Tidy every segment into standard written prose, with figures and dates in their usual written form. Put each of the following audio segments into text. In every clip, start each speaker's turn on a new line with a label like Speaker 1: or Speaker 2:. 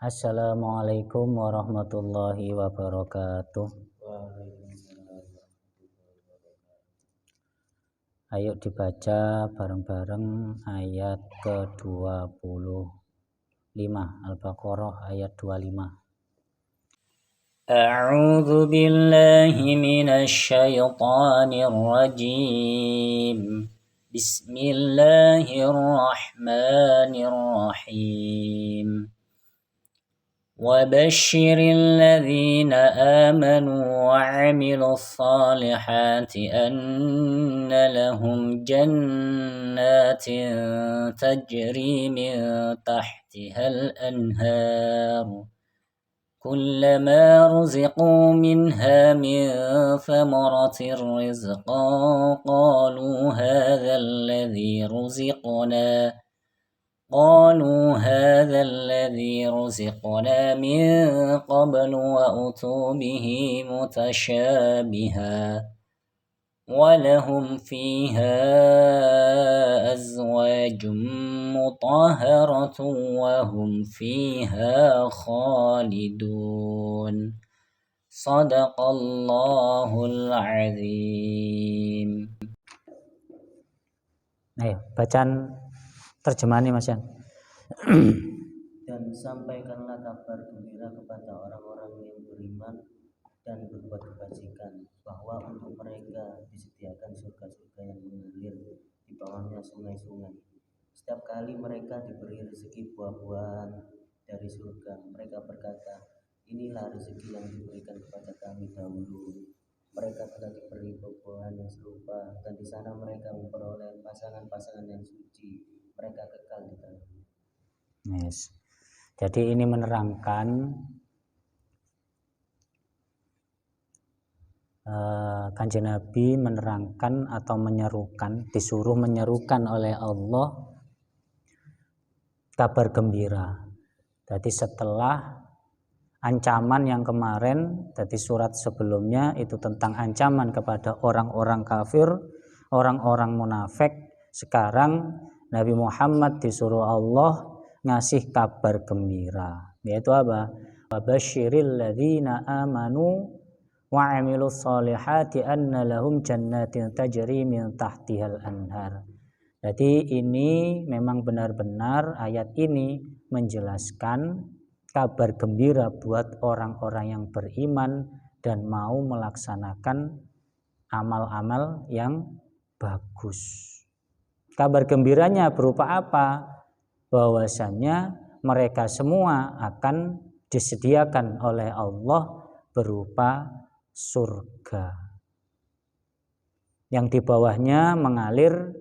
Speaker 1: Assalamualaikum warahmatullahi wabarakatuh. Ayo dibaca bareng-bareng ayat ke-25 Al-Baqarah ayat 25. A'udzu billahi minasy syaithanir rajim. Bismillahirrahmanirrahim. وبشر الذين آمنوا وعملوا الصالحات أن لهم جنات تجري من تحتها الأنهار كلما رزقوا منها من ثمرة رزقا قالوا هذا الذي رزقنا من قبل وأتوا به متشابها ولهم فيها أزواج مطهرة وهم فيها خالدون صدق الله العظيم. Ayo bacaan terjemahannya Mas Yan.
Speaker 2: Dan sampaikanlah kabar gembira kepada orang-orang yang beriman dan berbuat kebajikan, bahwa untuk mereka disediakan surga-surga yang mengalir di bawahnya sungai-sungai. Setiap kali mereka diberi rezeki buah-buahan dari surga, mereka berkata, inilah rezeki yang diberikan kepada kami dahulu. Mereka telah diberi buah-buahan yang serupa, dan di sana mereka memperoleh pasangan-pasangan yang suci. Mereka kekal di dalamnya.
Speaker 1: Yes. Jadi ini menerangkan Kanjeng Nabi menerangkan atau menyerukan, disuruh menyerukan oleh Allah kabar gembira. Jadi setelah ancaman yang kemarin, jadi surat sebelumnya itu tentang ancaman kepada orang-orang kafir, orang-orang munafik. Sekarang Nabi Muhammad disuruh Allah ngasih kabar gembira, yaitu apa? Wabasyiril ladzina amanu wa 'amilus solihati anna lahum jannatin tajri min tahtihal anhar. Jadi ini memang benar-benar ayat ini menjelaskan kabar gembira buat orang-orang yang beriman dan mau melaksanakan amal-amal yang bagus. Kabar gembiranya berupa apa? Bahwasannya mereka semua akan disediakan oleh Allah berupa surga yang di bawahnya mengalir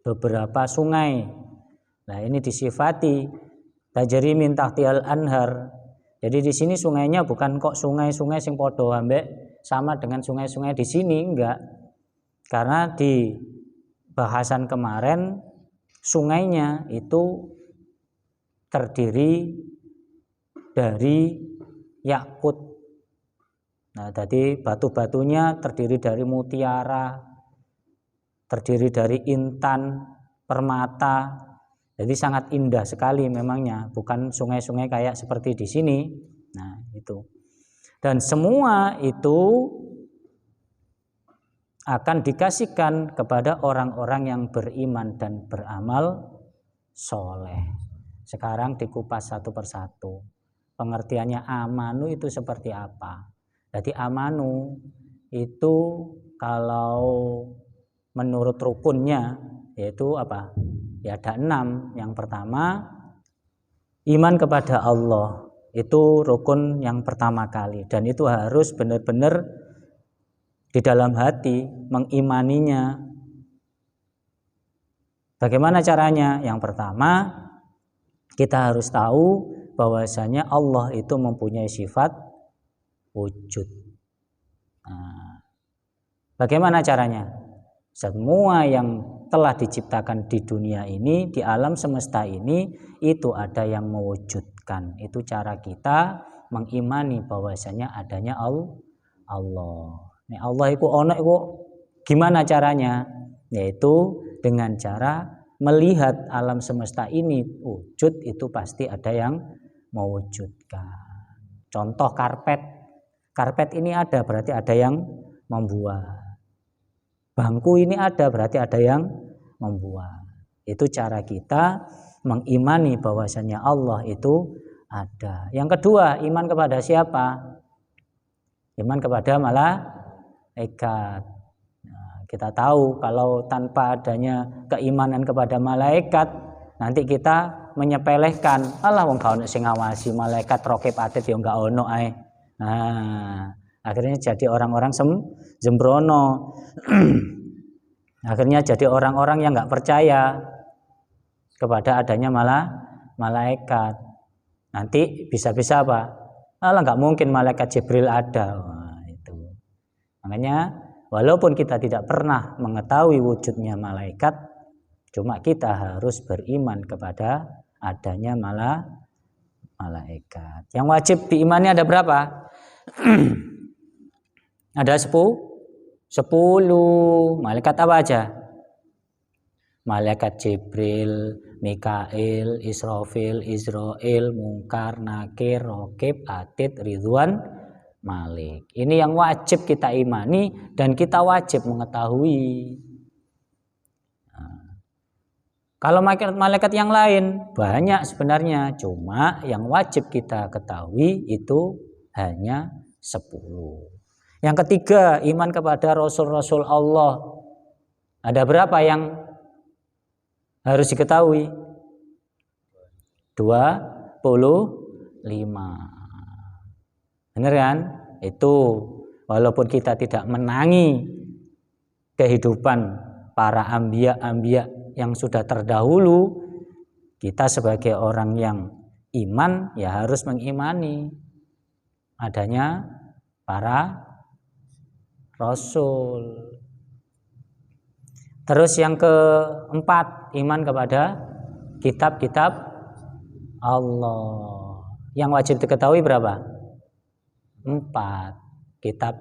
Speaker 1: beberapa sungai. Nah, ini disifati tajri min tahtihal anhar. Jadi di sini sungainya bukan kok sungai-sungai sing padha ambek sama dengan sungai-sungai di sini, enggak. Karena di bahasan kemarin sungainya itu terdiri dari yakut. Nah, jadi batu-batunya terdiri dari mutiara, terdiri dari intan, permata. Jadi sangat indah sekali memangnya, bukan sungai-sungai kayak seperti di sini. Nah, itu. Dan semua itu akan dikasihkan kepada orang-orang yang beriman dan beramal soleh. Sekarang dikupas satu persatu. Pengertiannya amanu itu seperti apa? Jadi amanu itu kalau menurut rukunnya yaitu apa? Ya ada 6. Yang pertama iman kepada Allah. Itu rukun yang pertama kali, dan itu harus benar-benar di dalam hati mengimaninya. Bagaimana caranya? Yang pertama, kita harus tahu bahwasanya Allah itu mempunyai sifat wujud. Nah, bagaimana caranya? Semua yang telah diciptakan di dunia ini, di alam semesta ini, itu ada yang mewujudkan. Itu cara kita mengimani bahwasanya adanya Allah. Nek Allah iku ono iku gimana caranya? Yaitu dengan cara melihat alam semesta ini wujud, itu pasti ada yang mewujudkan. Contoh karpet. Karpet ini ada berarti ada yang membuat. Bangku ini ada berarti ada yang membuat. Itu cara kita mengimani bahwasannya Allah itu ada. Yang kedua, iman kepada siapa? Iman kepada malaikat. Nah, kita tahu kalau tanpa adanya keimanan kepada malaikat, nanti kita menyepelekan, alah wong gak ono sing ngawasi, malaikat raqib atid ya enggak ono ae. Nah, akhirnya jadi orang-orang sembrono. Akhirnya jadi orang-orang yang enggak percaya kepada adanya malaikat. Nanti bisa-bisa apa? Alah enggak mungkin malaikat Jibril ada. Nah, itu. Makanya walaupun kita tidak pernah mengetahui wujudnya malaikat, cuma kita harus beriman kepada adanya malaikat. Yang wajib diimani ada berapa? Ada 10. Malaikat apa aja? Malaikat Jibril, Mikail, Israfil, Israil, Mungkar, Nakir, Raqib, Atid, Ridwan, Malik. Ini yang wajib kita imani dan kita wajib mengetahui. Kalau malaikat yang lain banyak sebenarnya, cuma yang wajib kita ketahui itu hanya 10. Yang ketiga, iman kepada Rasul-Rasul Allah. Ada berapa yang harus diketahui? 25. Benar kan? Itu walaupun kita tidak menangi kehidupan para anbiya yang sudah terdahulu, kita sebagai orang yang iman ya harus mengimani adanya para rasul. Terus yang keempat, iman kepada kitab-kitab Allah. Yang wajib diketahui berapa? 4. Kitab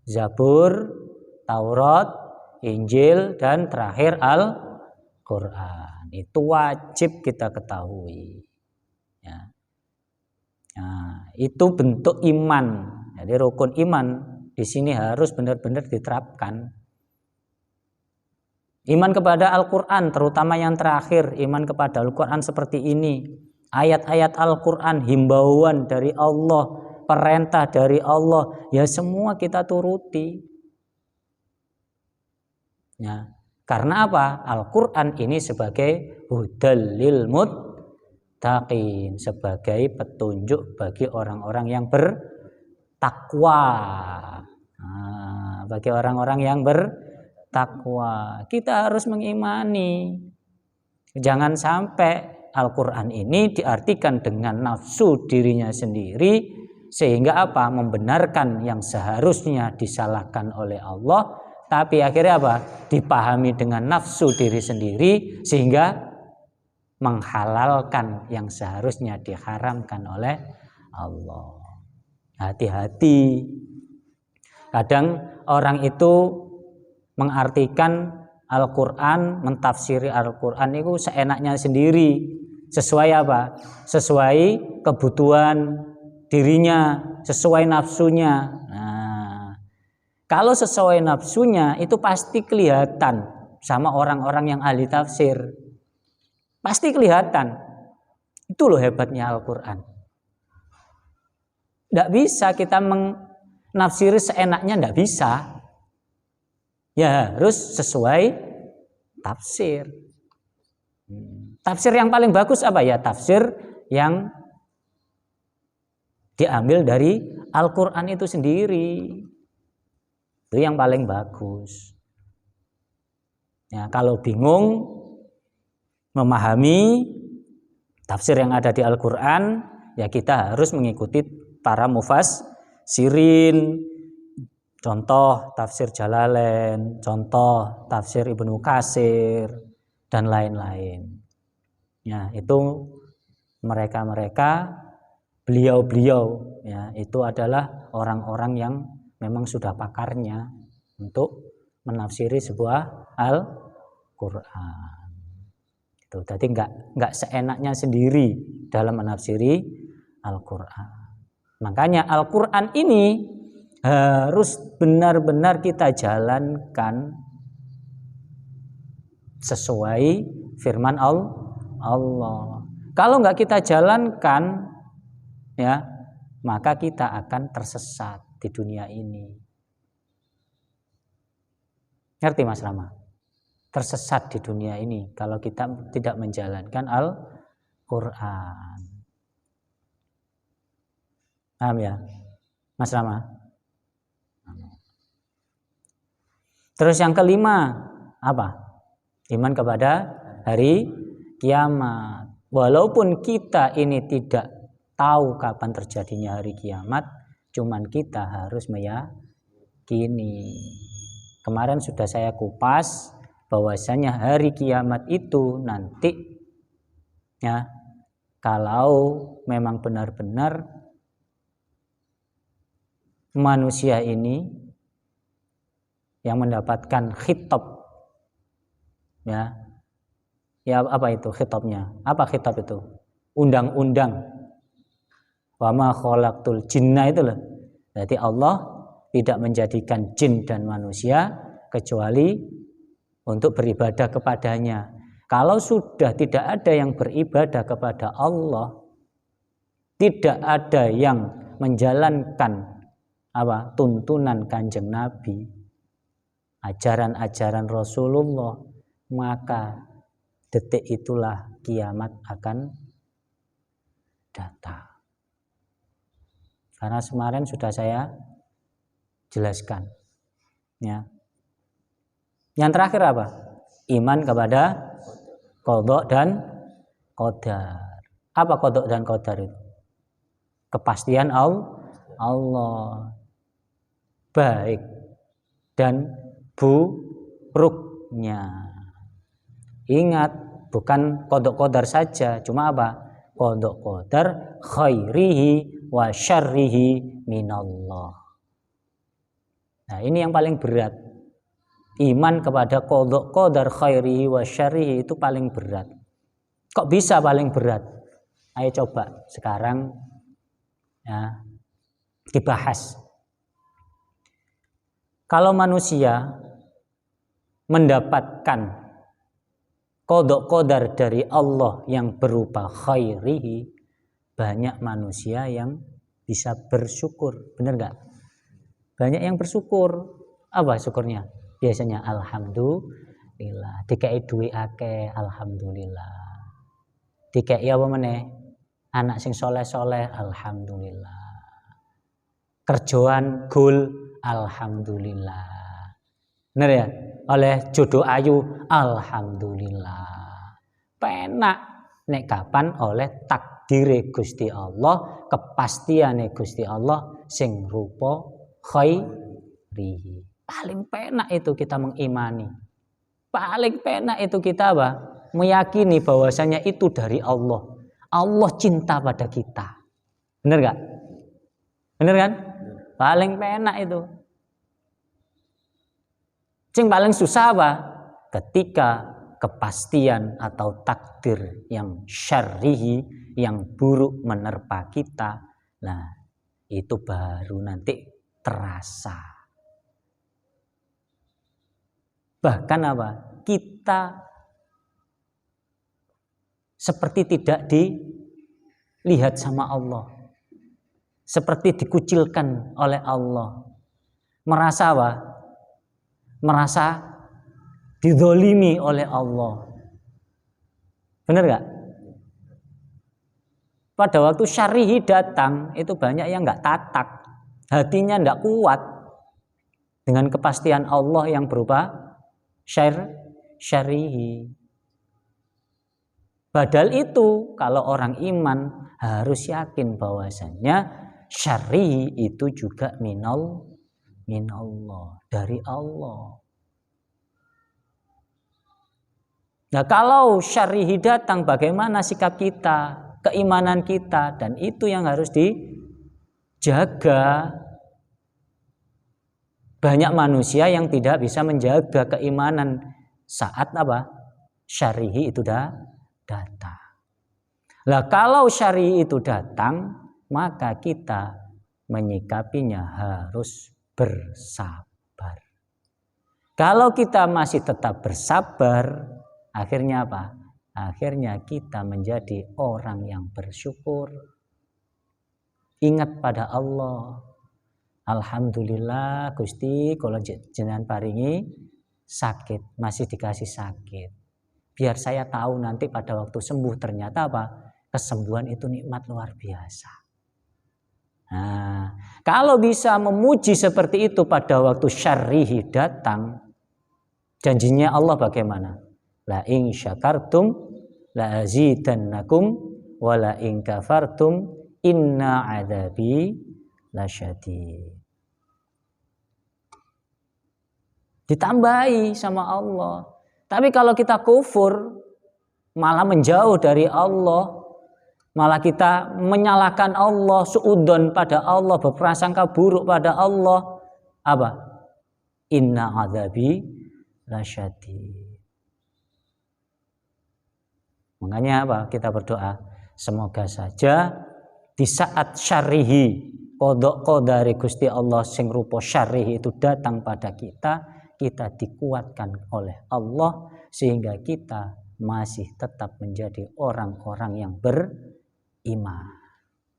Speaker 1: Zabur, Taurat, Injil, dan terakhir Al-Quran. Itu wajib kita ketahui. Ya. Nah, itu bentuk iman. Jadi rukun iman di sini harus benar-benar diterapkan. Iman kepada Al-Quran, terutama yang terakhir, iman kepada Al-Quran seperti ini. Ayat-ayat Al-Quran, himbauan dari Allah, perintah dari Allah, ya semua kita turuti. Ya, karena apa? Al-Quran ini sebagai hudal lil muttaqin, sebagai petunjuk bagi orang-orang yang bertakwa. Nah, bagi orang-orang yang bertakwa, kita harus mengimani. Jangan sampai Al-Quran ini diartikan dengan nafsu dirinya sendiri, sehingga apa? Membenarkan yang seharusnya disalahkan oleh Allah, tapi akhirnya apa? Dipahami dengan nafsu diri sendiri, sehingga menghalalkan yang seharusnya diharamkan oleh Allah. Hati-hati. Kadang orang itu mengartikan Al-Quran, mentafsiri Al-Quran itu seenaknya sendiri. Sesuai apa? Sesuai kebutuhan dirinya, sesuai nafsunya. Nah, kalau sesuai nafsunya itu pasti kelihatan sama orang-orang yang ahli tafsir. Pasti kelihatan. Itu loh hebatnya Al-Quran. Tidak bisa kita menafsiri seenaknya, tidak bisa. Ya harus sesuai tafsir. Tafsir yang paling bagus apa ya? Tafsir yang diambil dari Al-Quran itu sendiri. Itu yang paling bagus. Ya, kalau bingung memahami tafsir yang ada di Al-Quran, ya kita harus mengikuti para mufassirin. Contoh tafsir Jalalain, contoh tafsir Ibnu Katsir, dan lain-lain. Ya, itu mereka-mereka, beliau-beliau, ya, itu adalah orang-orang yang memang sudah pakarnya untuk menafsiri sebuah Al-Quran. Itu jadi enggak seenaknya sendiri dalam menafsiri Al-Qur'an. Makanya Al-Qur'an ini harus benar-benar kita jalankan sesuai firman Allah. Kalau enggak kita jalankan, ya, maka kita akan tersesat di dunia ini. Ngerti Mas Rama? Tersesat di dunia ini kalau kita tidak menjalankan Al-Qur'an. Paham ya, Mas Rama? Terus yang kelima apa? Iman kepada hari kiamat. Walaupun kita ini tidak tahu kapan terjadinya hari kiamat, cuman kita harus meyakini. Kemarin sudah saya kupas bahwasanya hari kiamat itu nanti, ya, kalau memang benar-benar manusia ini yang mendapatkan khitab, ya apa itu khitabnya? Apa khitab itu? Undang-undang. Wa ma khalaqtul jinna itu loh. Jadi Allah tidak menjadikan jin dan manusia kecuali untuk beribadah kepadanya. Kalau sudah tidak ada yang beribadah kepada Allah, tidak ada yang menjalankan tuntunan Kanjeng Nabi, ajaran-ajaran Rasulullah, maka detik itulah kiamat akan datang. Karena kemarin sudah saya jelaskan, ya. Yang terakhir apa? Iman kepada qadha dan qadar. Apa qadha dan qadar itu? Kepastian Allah, baik dan buruknya. Ingat, bukan qadha qadar saja, cuma apa? Qadha qadar khairihi wa syarrihi minallah. Nah, ini yang paling berat. Iman kepada qadha qadar khairihi wa syarrihi itu paling berat. Kok bisa paling berat? Ayo coba sekarang, ya, dibahas. Kalau manusia mendapatkan qadha qadar dari Allah yang berupa khairihi, banyak manusia yang bisa bersyukur. Benar enggak? Banyak yang bersyukur. Apa syukurnya? Biasanya alhamdulillah. Dikai duwe akeh, alhamdulillah. Dikai apa meneh? Anak sing soleh-soleh, alhamdulillah. Kerjaan gol, alhamdulillah. Benar ya? Oleh jodoh ayu, alhamdulillah. Penak nek kapan oleh takdire Gusti Allah, kepastiane Gusti Allah sing rupa khairihi. Paling penak itu kita mengimani. Paling penak itu kita apa? Meyakini bahwasanya itu dari Allah. Allah cinta pada kita. Benar gak? Benar kan? Paling penak itu. Yang paling susah apa? Ketika kepastian atau takdir yang syarrihi, yang buruk menerpa kita. Nah, itu baru nanti terasa. Bahkan apa? Kita seperti tidak dilihat sama Allah. Seperti dikucilkan oleh Allah. Merasa apa? Merasa dizolimi oleh Allah. Benar gak? Pada waktu syarihi datang, itu banyak yang gak tatak. Hatinya gak kuat. Dengan kepastian Allah yang berupa syarihi. Padahal itu kalau orang iman harus yakin bahwasannya syarihi itu juga minallah, dari Allah. Nah, kalau syarihi datang, bagaimana sikap kita, keimanan kita, dan itu yang harus dijaga. Banyak manusia yang tidak bisa menjaga keimanan saat apa? Syarihi itu datang. Lah kalau syar'i itu datang, maka kita menyikapinya harus bersabar. Kalau kita masih tetap bersabar, akhirnya apa? Akhirnya kita menjadi orang yang bersyukur. Ingat pada Allah. Alhamdulillah Gusti kalau jenengan paringi sakit, masih dikasih sakit. Biar saya tahu nanti pada waktu sembuh ternyata apa? Kesembuhan itu nikmat luar biasa. Nah, kalau bisa memuji seperti itu pada waktu syarrihi datang, janjinya Allah bagaimana? La in syakartum la azidannakum wa la in kafartum inna adzabi lasyadid. Ditambahi sama Allah. Tapi kalau kita kufur, malah menjauh dari Allah, malah kita menyalahkan Allah, suudzon pada Allah, berprasangka buruk pada Allah, apa? Inna adzabi lasyadid. Makanya apa? Kita berdoa, semoga saja di saat syarrihi, qada qadari Gusti Allah sing rupa syarrihi itu datang pada kita dikuatkan oleh Allah sehingga kita masih tetap menjadi orang-orang yang beriman.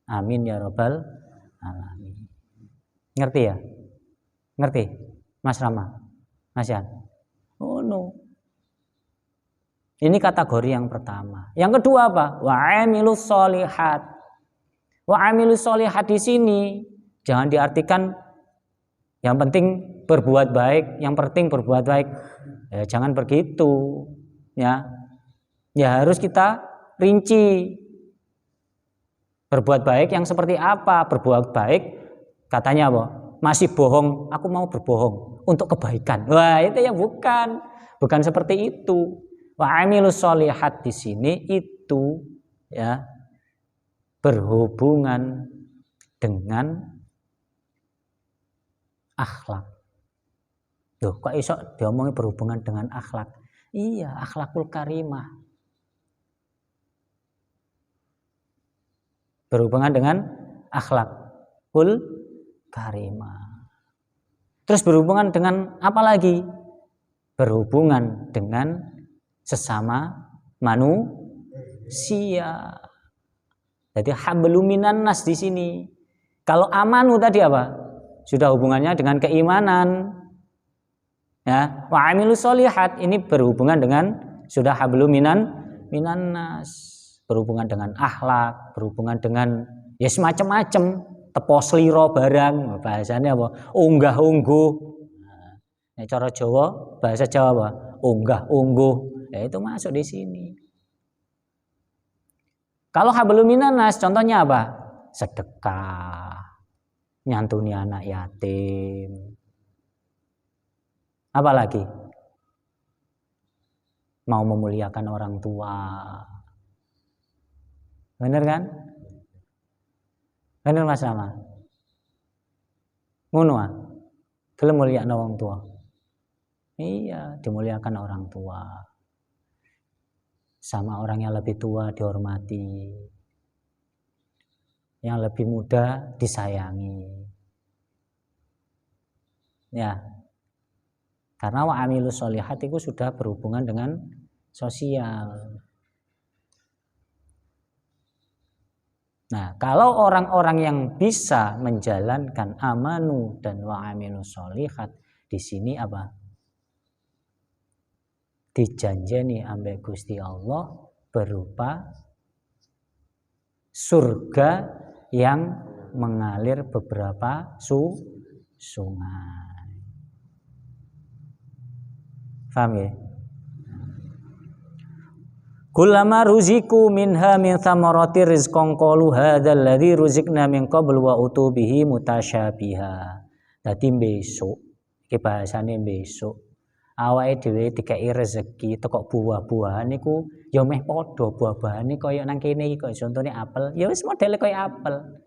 Speaker 1: Amin ya rabbal alamin. Ngerti ya? Ngerti? Mas Rama? Mas Yan? Oh no. Ini kategori yang pertama. Yang kedua apa? Wa amilus sholihat. Wa amilus sholihat di sini jangan diartikan yang penting berbuat baik, yang penting berbuat baik. Ya, jangan begitu. Ya harus kita rinci. Berbuat baik yang seperti apa? Berbuat baik katanya apa? Masih bohong, aku mau berbohong untuk kebaikan. Wah, itu ya bukan seperti itu. Wa amilus sholihat di sini itu ya berhubungan dengan akhlak. Loh, kok iso diomongin berhubungan dengan akhlak? Iya, akhlakul karimah. Berhubungan dengan akhlakul karimah. Terus berhubungan dengan apa lagi? Berhubungan dengan sesama manusia. Jadi hablum minan nas di sini. Kalau amanu tadi apa? Sudah hubungannya dengan keimanan. Ya, wa amilus sholihat ini berhubungan dengan sudah hablum minan nas, berhubungan dengan akhlak, berhubungan dengan ya semacam-macam, tepo sliro barang, bahasanya apa? Unggah-ungguh. Nah, cara Jawa, bahasa Jawa apa? Unggah-ungguh. Ya itu masuk di sini. Kalau hablum minan nas contohnya apa? Sedekah, nyantuni anak yatim. Apalagi mau memuliakan orang tua. Bener kan? Bener Mas Rama? Ngono ah. Gelem mulyakno wong tua. Iya, dimuliakan orang tua. Sama orang yang lebih tua dihormati. Yang lebih muda disayangi. Ya. Karena wa amilus sholihat itu sudah berhubungan dengan sosial. Nah, kalau orang-orang yang bisa menjalankan amanu dan wa amilus sholihat di sini apa? Dijanjeni ambek Gusti Allah berupa surga yang mengalir beberapa sungai. Paham ya? Kullama ruziku minha min thamarati rizqan qalu hadzal ladzi ruzikna min qabl wa utubihi mutasyabiha. Dadi besok iki bahasane besok awake dhewe dikai rezeki teko buah-buahan niku ya meh padha buah-buahane kaya nang kene iki kaya contone apel ya wis modele kaya apel.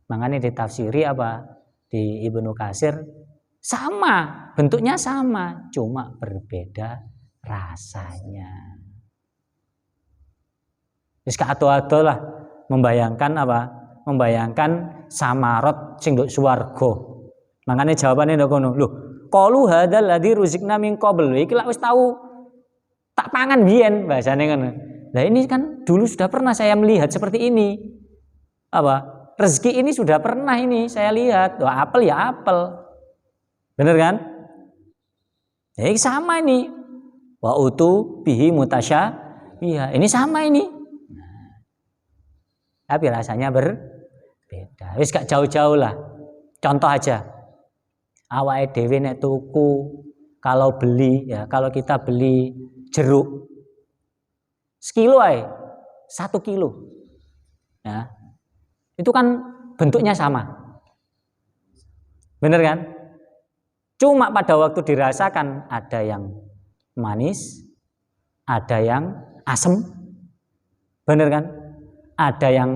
Speaker 1: Mangane ditafsiri apa di Ibnu Katsir sama, bentuknya sama, cuma berbeda rasanya. Wis gak ado-ado lah membayangkan apa? Membayangkan samarot sing nduk swarga. Makane jawabane nduk ngono. Lho, qalu hadzal ladzi ruzikna min qabl. Iki lak wis tahu tak pangan biyen bahasane ngono. Nah, ini kan dulu sudah pernah saya melihat seperti ini. Apa? Rezeki ini sudah pernah ini saya lihat. Wah, apel ya apel. Bener kan? Ya, ini sama ini. Wa utu bihi mutasya. Iya, ini sama ini. Nah, tapi rasanya berbeda. Wis gak jauh-jauh lah. Contoh aja. Awake dhewe nek tuku kalau beli ya, kalau kita beli jeruk sekilo ae, 1 kilo. Ya. Itu kan bentuknya sama. Bener kan? Cuma pada waktu dirasakan ada yang manis, ada yang asem. Bener kan? Ada yang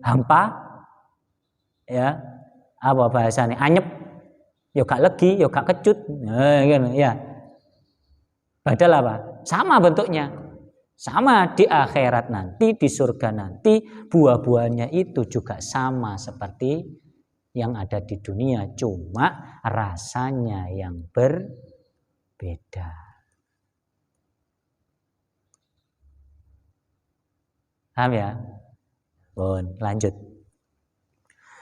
Speaker 1: hampa. Ya. Apa bahasanya? Anyep. Yo gak legi, yo gak kecut. Nah, gitu, ya. Padahal apa? Sama bentuknya. Sama di akhirat nanti, di surga nanti, buah-buahnya itu juga sama seperti yang ada di dunia, cuma rasanya yang berbeda. Paham ya? Bon, lanjut.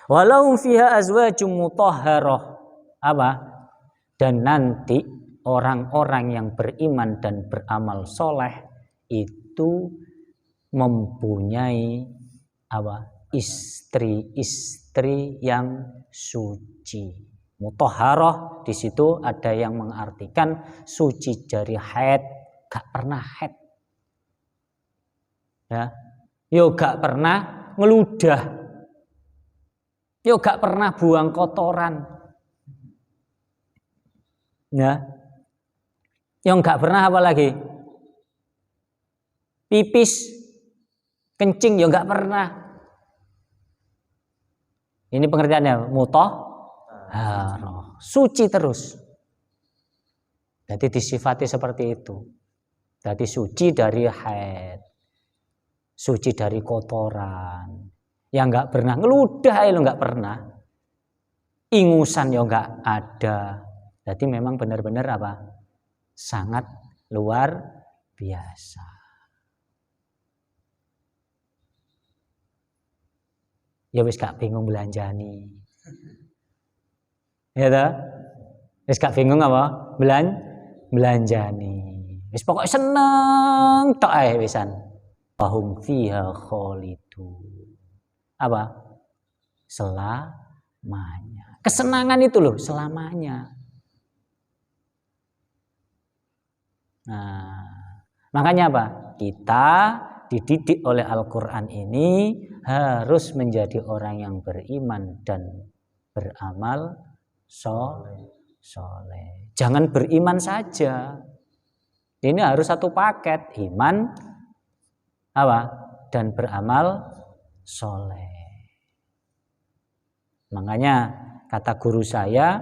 Speaker 1: Walau fiha azwajum mutahharah. Apa? Dan nanti orang-orang yang beriman dan beramal soleh itu mempunyai apa? Istri-istri yang suci. Mutahharah di situ ada yang mengartikan suci dari haid, gak pernah haid. Ya. Yo gak pernah ngeludah. Yo gak pernah buang kotoran. Ya. Yang gak pernah apa lagi? Pipis, kencing yo gak pernah. Ini pengertiannya mutahharah, suci terus. Jadi disifati seperti itu. Jadi suci dari haid, suci dari kotoran. Yang nggak pernah ngeludah lo nggak pernah. Ingusan ya nggak ada. Jadi memang benar-benar apa? Sangat luar biasa. Ya wis gak bingung belanjani. Ya ta? Wis gak bingung apa? Belanjani. Wis pokok seneng tok ae wisan. Wahum fiha khalidun. Apa? Selamanya. Kesenangan itu loh selamanya. Nah, makanya apa? Kita dididik oleh Al-Quran ini harus menjadi orang yang beriman dan beramal soleh. Jangan beriman saja. Ini harus satu paket, iman apa? Dan beramal soleh. Makanya kata guru saya,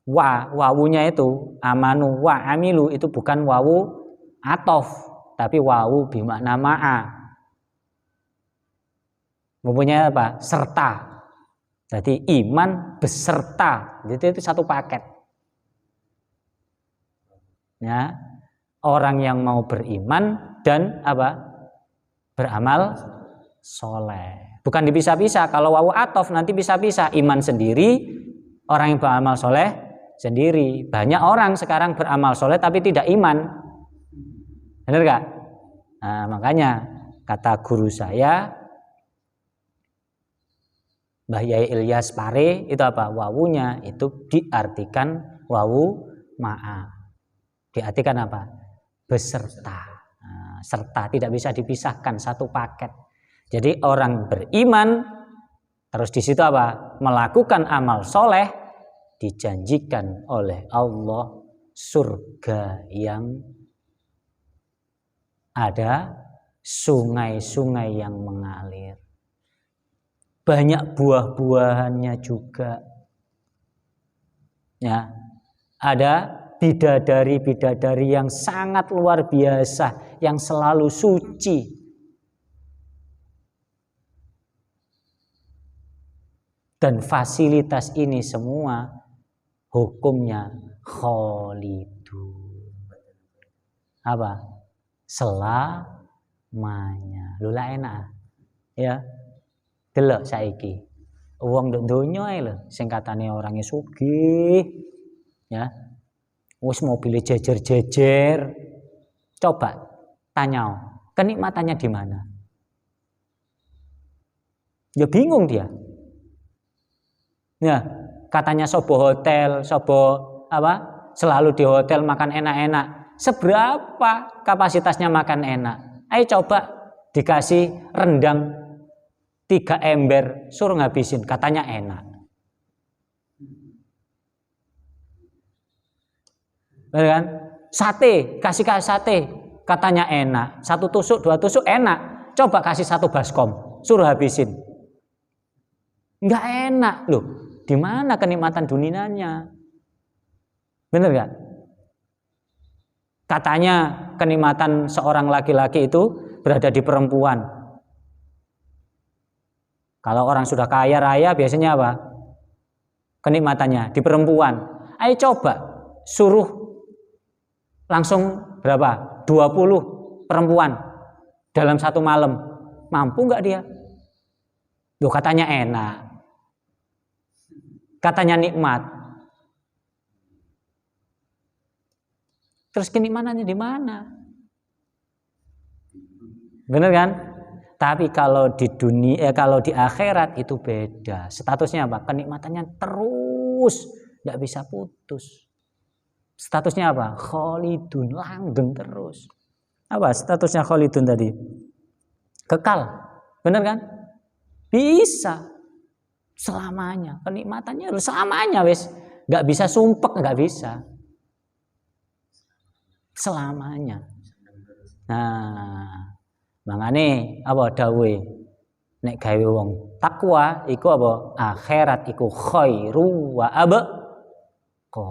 Speaker 1: wawunya itu amanu wa amilu itu bukan wawu atof, tapi wawu bimakna ma'a. Mempunyai apa? Serta. Jadi iman beserta. Jadi itu satu paket. Ya, orang yang mau beriman dan apa? Beramal soleh. Bukan dipisah-pisah. Kalau wawu atof nanti pisah-pisah. Iman sendiri, orang yang beramal soleh sendiri. Banyak orang sekarang beramal soleh tapi tidak iman. Benar gak? Nah, makanya kata guru saya Mbah Yai Ilyas Pare itu apa? Wawunya itu diartikan wawu ma'a. Diartikan apa? Beserta. Nah, serta tidak bisa dipisahkan, satu paket. Jadi orang beriman terus di situ apa? Melakukan amal soleh dijanjikan oleh Allah surga yang ada sungai-sungai yang mengalir. Banyak buah-buahannya juga. Ya. Ada bidadari-bidadari yang sangat luar biasa, yang selalu suci. Dan fasilitas ini semua hukumnya khalidun. Apa? Selamanya. Lula enak ya. Delok saiki. Wong nduk donya ae lho sing katane orangnya sugih ya. Wis mobilnya jejer-jejer. Coba tanya, kenikmatannya di mana? Ya bingung dia. Ya, katanya sobo hotel, sobo apa? Selalu di hotel makan enak-enak. Seberapa kapasitasnya makan enak? Ayo coba dikasih rendang 3 ember, suruh ngabisin, katanya enak. Benar kan? Sate, kasih sate, katanya enak. 1 tusuk, 2 tusuk enak. Coba kasih 1 baskom, suruh habisin. Enggak enak loh. Di mana kenikmatan dunianya? Benar gak? Katanya kenikmatan seorang laki-laki itu berada di perempuan. Kalau orang sudah kaya raya biasanya apa? Kenikmatannya di perempuan. Ayo coba suruh langsung berapa? 20 perempuan dalam 1 malam. Mampu nggak dia? Loh katanya enak. Katanya nikmat. Terus kenikmatannya di mana? Benar kan? Tapi kalau di dunia, kalau di akhirat itu beda. Statusnya apa? Kenikmatannya terus, nggak bisa putus. Statusnya apa? Khalidun, langgeng terus. Apa statusnya khalidun tadi? Kekal, benar kan? Bisa selamanya. Kenikmatannya harus selamanya, wes. Nggak bisa sumpek, nggak bisa. Selamanya. Nah, mangane apa dawuhe nek gawe wong takwa iku apa? Akhirat iku khairu wa abqa.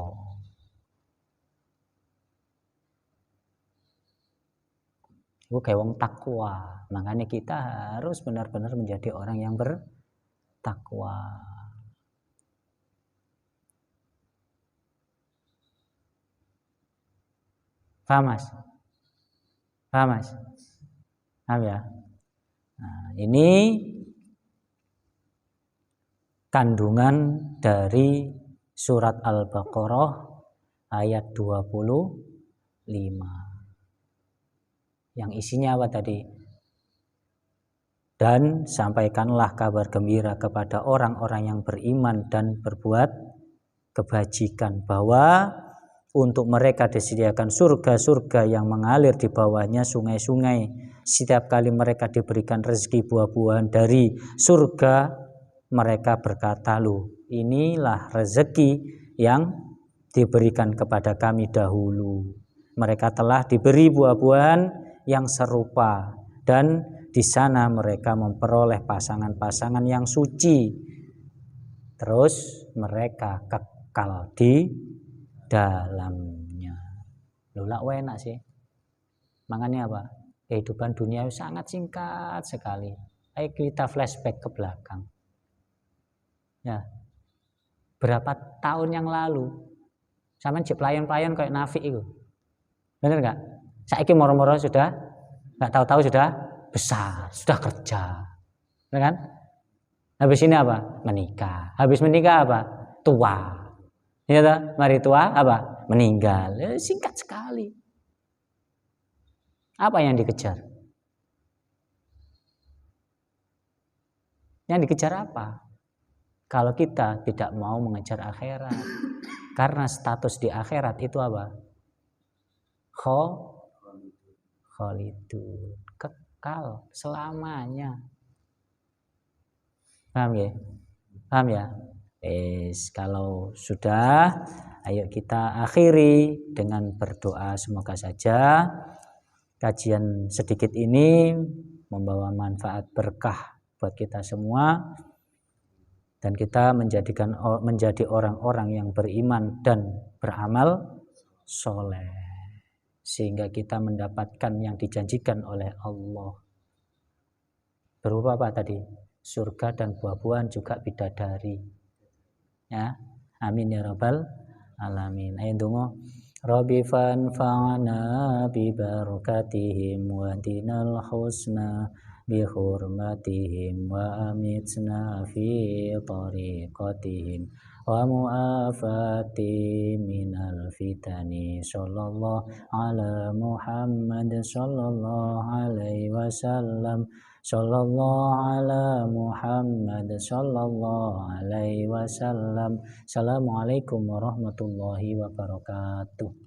Speaker 1: Iku gawe wong takwa. Makanya kita harus benar-benar menjadi orang yang bertakwa. Paham Mas? Paham Mas? Paham ya? Nah, ini kandungan dari surat Al-Baqarah ayat 25. Yang isinya apa tadi? Dan sampaikanlah kabar gembira kepada orang-orang yang beriman dan berbuat kebajikan bahwa untuk mereka disediakan surga-surga yang mengalir di bawahnya sungai-sungai. Setiap kali mereka diberikan rezeki buah-buahan dari surga, mereka berkata, "Loh, inilah rezeki yang diberikan kepada kami dahulu." Mereka telah diberi buah-buahan yang serupa dan di sana mereka memperoleh pasangan-pasangan yang suci. Terus mereka kekal di dalamnya. Lula enak sih. Makanya apa? Kehidupan dunia sangat singkat sekali. Ayo kita flashback ke belakang. Ya. Berapa tahun yang lalu sama cip pelayan-pelayan kayak Nafi itu. Bener enggak? Saiki moro-moro sudah enggak tahu-tahu sudah besar, sudah kerja. Bener kan? Habis ini apa? Menikah. Habis menikah apa? Tua. Ya toh, mari tua apa? Meninggal. Singkat sekali. Apa yang dikejar? Yang dikejar apa? Kalau kita tidak mau mengejar akhirat. Karena status di akhirat itu apa? Khalidun. Kekal selamanya. Paham ya? Paham ya? Kalau sudah, ayo kita akhiri dengan berdoa. Semoga saja kajian sedikit ini membawa manfaat berkah buat kita semua dan kita menjadi orang-orang yang beriman dan beramal soleh sehingga kita mendapatkan yang dijanjikan oleh Allah. Berupa apa tadi? surga dan buah-buahan juga bidadari. Ya, amin ya rabbal alamin. Ayo donga. Rabbi fanfa'na bi barakatihim wa dinal husna bi hurmatihim wa amitna fi tariqatihim wa mu'afati minal fitani sallallahu ala Muhammad sallallahu alaihi wasallam sallallahu ala Muhammad sallallahu alaihi wasallam. Assalamualaikum warahmatullahi wabarakatuh.